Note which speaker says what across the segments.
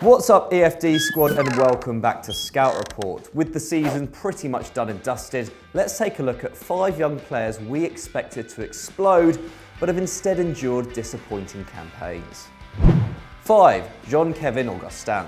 Speaker 1: What's up EFD squad, and welcome back to Scout Report. With the season pretty much done and dusted, let's take a look at 5 young players we expected to explode, but have instead endured disappointing campaigns. 5. Jean-Kevin Augustin.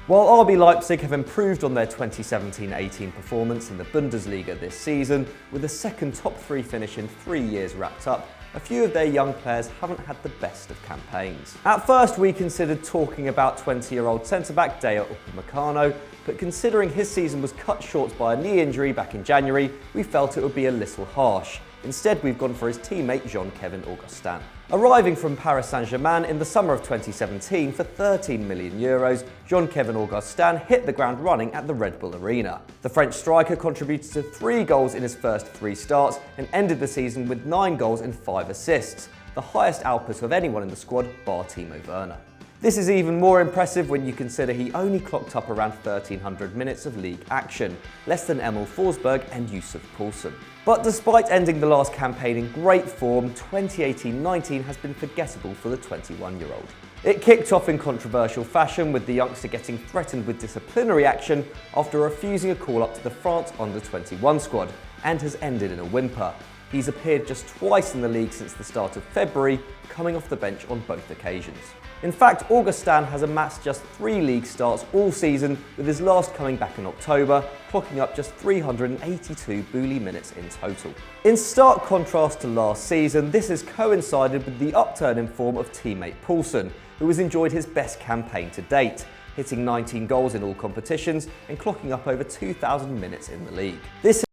Speaker 1: While RB Leipzig have improved on their 2017-18 performance in the Bundesliga this season, with a second top 3 finish in 3 years wrapped up, a few of their young players haven't had the best of campaigns. At first we considered talking about 20-year-old centre-back Dayot Upamecano, but considering his season was cut short by a knee injury back in January, we felt it would be a little harsh. Instead, we've gone for his teammate Jean-Kevin Augustin. Arriving from Paris Saint-Germain in the summer of 2017 for €13 million, Jean-Kevin Augustin hit the ground running at the Red Bull Arena. The French striker contributed to 3 goals in his first 3 starts and ended the season with 9 goals and 5 assists, the highest output of anyone in the squad bar Timo Werner. This is even more impressive when you consider he only clocked up around 1,300 minutes of league action, less than Emil Forsberg and Yusuf Poulsen. But despite ending the last campaign in great form, 2018-19 has been forgettable for the 21-year-old. It kicked off in controversial fashion, with the youngster getting threatened with disciplinary action after refusing a call-up to the France under-21 squad, and has ended in a whimper. He's appeared just twice in the league since the start of February, coming off the bench on both occasions. In fact, Augustin has amassed just 3 league starts all season, with his last coming back in October, clocking up just 382 Bully minutes in total. In stark contrast to last season, this has coincided with the upturn in form of teammate Poulsen, who has enjoyed his best campaign to date, hitting 19 goals in all competitions and clocking up over 2,000 minutes in the league. This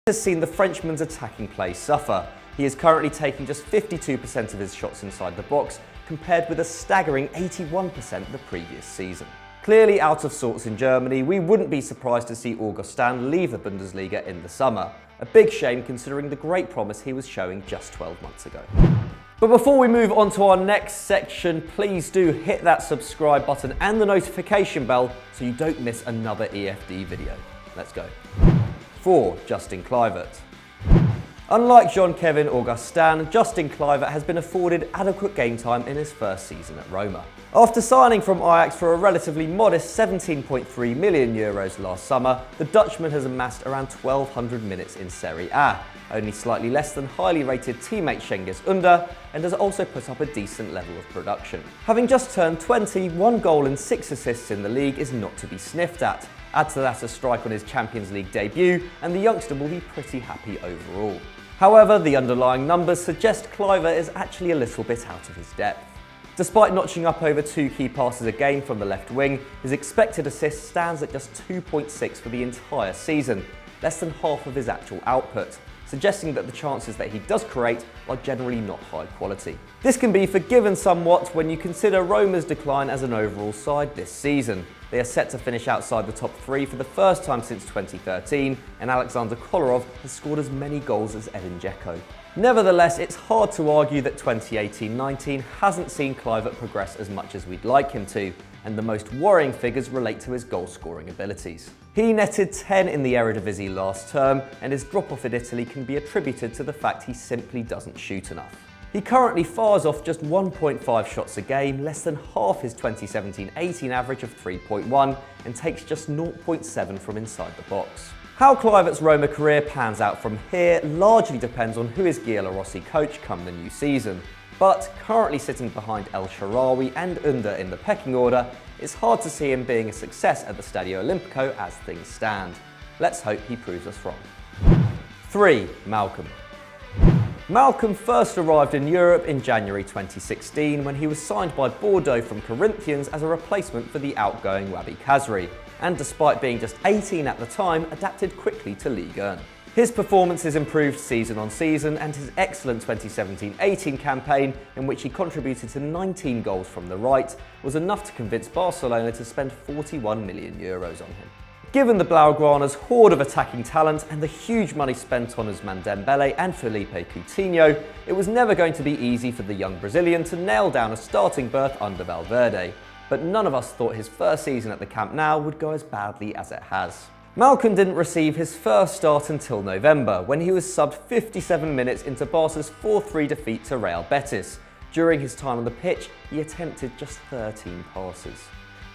Speaker 1: has seen the Frenchman's attacking play suffer. He is currently taking just 52% of his shots inside the box, compared with a staggering 81% the previous season. Clearly out of sorts in Germany, we wouldn't be surprised to see Augustin leave the Bundesliga in the summer. A big shame considering the great promise he was showing just 12 months ago. But before we move on to our next section, please do hit that subscribe button and the notification bell so you don't miss another EFD video. Let's go. 4. Justin Kluivert. Unlike Jean-Kevin Augustin, Justin Kluivert has been afforded adequate game time in his first season at Roma. After signing from Ajax for a relatively modest €17.3 million last summer, the Dutchman has amassed around 1,200 minutes in Serie A, only slightly less than highly rated teammate Cengiz Under, and has also put up a decent level of production. Having just turned 20, 1 goal and 6 assists in the league is not to be sniffed at. Add to that a strike on his Champions League debut, and the youngster will be pretty happy overall. However, the underlying numbers suggest Kluivert is actually a little bit out of his depth. Despite notching up over 2 key passes a game from the left wing, his expected assist stands at just 2.6 for the entire season, less than half of his actual output, suggesting that the chances that he does create are generally not high quality. This can be forgiven somewhat when you consider Roma's decline as an overall side this season. They are set to finish outside the top 3 for the first time since 2013, and Alexander Kolarov has scored as many goals as Edin Dzeko. Nevertheless, it's hard to argue that 2018-19 hasn't seen Kluivert progress as much as we'd like him to, and the most worrying figures relate to his goal-scoring abilities. He netted 10 in the Eredivisie last term, and his drop-off in Italy can be attributed to the fact he simply doesn't shoot enough. He currently fires off just 1.5 shots a game, less than half his 2017-18 average of 3.1, and takes just 0.7 from inside the box. How Kluivert's Roma career pans out from here largely depends on who is Giallorossi coach come the new season. But currently sitting behind El Shaarawy and Under in the pecking order, it's hard to see him being a success at the Stadio Olimpico as things stand. Let's hope he proves us wrong. 3. Malcom. Malcom first arrived in Europe in January 2016 when he was signed by Bordeaux from Corinthians as a replacement for the outgoing Wahbi Khazri, and despite being just 18 at the time, adapted quickly to Ligue 1. His performances improved season on season, and his excellent 2017-18 campaign, in which he contributed to 19 goals from the right, was enough to convince Barcelona to spend €41 million on him. Given the Blaugrana's horde of attacking talent and the huge money spent on Ousmane Dembele and Felipe Coutinho, it was never going to be easy for the young Brazilian to nail down a starting berth under Valverde. But none of us thought his first season at the Camp Nou would go as badly as it has. Malcom didn't receive his first start until November, when he was subbed 57 minutes into Barca's 4-3 defeat to Real Betis. During his time on the pitch, he attempted just 13 passes.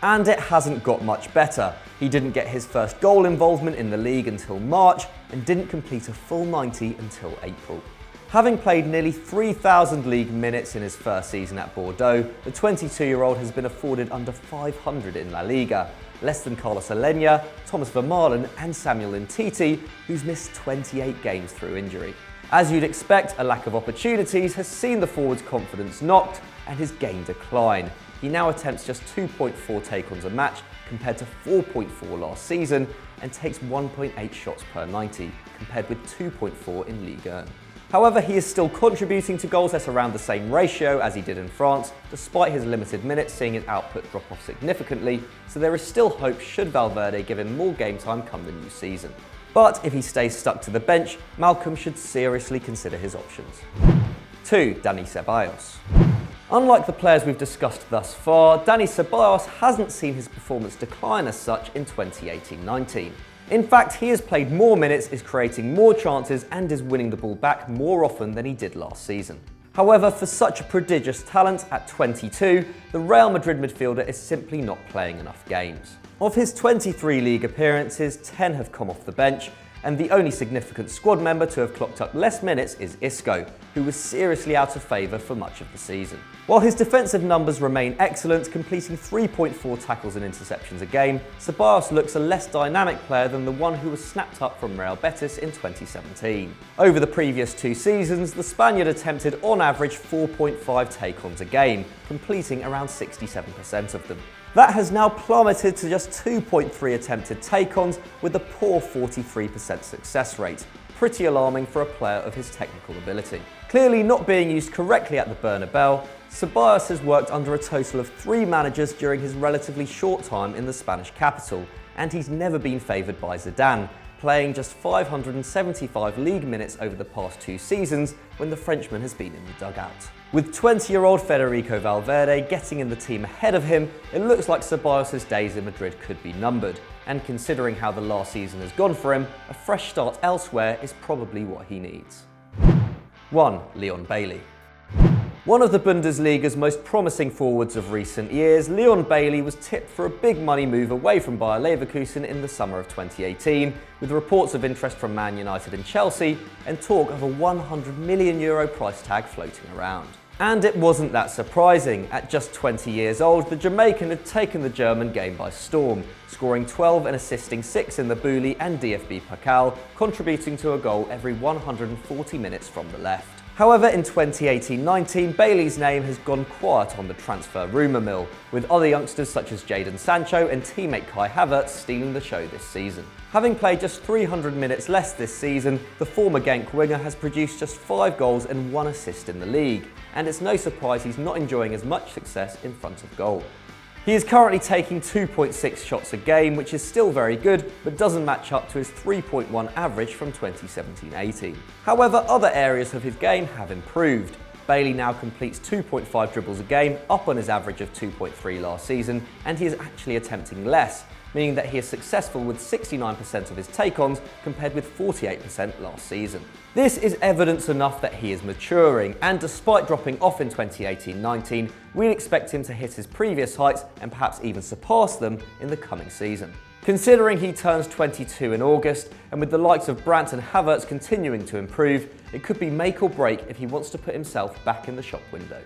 Speaker 1: And it hasn't got much better. He didn't get his first goal involvement in the league until March, and didn't complete a full 90 until April. Having played nearly 3,000 league minutes in his first season at Bordeaux, the 22-year-old has been afforded under 500 in La Liga, less than Carlos Alenya, Thomas Vermaelen and Samuel Umtiti, who's missed 28 games through injury. As you'd expect, a lack of opportunities has seen the forward's confidence knocked and his game decline. He now attempts just 2.4 take-ons a match compared to 4.4 last season, and takes 1.8 shots per 90 compared with 2.4 in Ligue 1. However, he is still contributing to goals at around the same ratio as he did in France, despite his limited minutes seeing his output drop off significantly, so there is still hope should Valverde give him more game time come the new season. But if he stays stuck to the bench, Malcom should seriously consider his options. 2. Dani Ceballos. Unlike the players we've discussed thus far, Dani Ceballos hasn't seen his performance decline as such in 2018-19. In fact, he has played more minutes, is creating more chances and is winning the ball back more often than he did last season. However, for such a prodigious talent at 22, the Real Madrid midfielder is simply not playing enough games. Of his 23 league appearances, 10 have come off the bench, and the only significant squad member to have clocked up less minutes is Isco, who was seriously out of favour for much of the season. While his defensive numbers remain excellent, completing 3.4 tackles and interceptions a game, Ceballos looks a less dynamic player than the one who was snapped up from Real Betis in 2017. Over the previous 2 seasons, the Spaniard attempted on average 4.5 take-ons a game, completing around 67% of them. That has now plummeted to just 2.3 attempted take-ons with a poor 43% success rate. Pretty alarming for a player of his technical ability. Clearly not being used correctly at the Bernabeu, Ceballos has worked under a total of 3 managers during his relatively short time in the Spanish capital, and he's never been favoured by Zidane, playing just 575 league minutes over the past 2 seasons when the Frenchman has been in the dugout. With 20-year-old Federico Valverde getting in the team ahead of him, it looks like Ceballos' days in Madrid could be numbered, and considering how the last season has gone for him, a fresh start elsewhere is probably what he needs. 1. Leon Bailey. One of the Bundesliga's most promising forwards of recent years, Leon Bailey was tipped for a big money move away from Bayer Leverkusen in the summer of 2018, with reports of interest from Man United and Chelsea, and talk of a €100 million price tag floating around. And it wasn't that surprising. At just 20 years old, the Jamaican had taken the German game by storm, scoring 12 and assisting 6 in the Bully and DFB Pokal, contributing to a goal every 140 minutes from the left. However, in 2018-19, Bailey's name has gone quiet on the transfer rumour mill, with other youngsters such as Jadon Sancho and teammate Kai Havertz stealing the show this season. Having played just 300 minutes less this season, the former Genk winger has produced just 5 goals and 1 assist in the league, and it's no surprise he's not enjoying as much success in front of goal. He is currently taking 2.6 shots a game, which is still very good, but doesn't match up to his 3.1 average from 2017-18. However, other areas of his game have improved. Bailey now completes 2.5 dribbles a game, up on his average of 2.3 last season, and he is actually attempting less, meaning that he is successful with 69% of his take-ons compared with 48% last season. This is evidence enough that he is maturing, and despite dropping off in 2018-19, we expect him to hit his previous heights and perhaps even surpass them in the coming season. Considering he turns 22 in August, and with the likes of Brandt and Havertz continuing to improve, it could be make or break if he wants to put himself back in the shop window.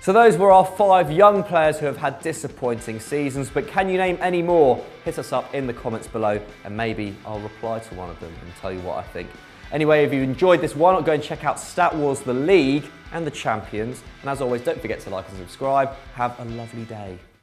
Speaker 1: So those were our 5 young players who have had disappointing seasons, but can you name any more? Hit us up in the comments below and maybe I'll reply to one of them and tell you what I think. Anyway, if you enjoyed this, why not go and check out Stat Wars, the League and the Champions. And as always, don't forget to like and subscribe. Have a lovely day.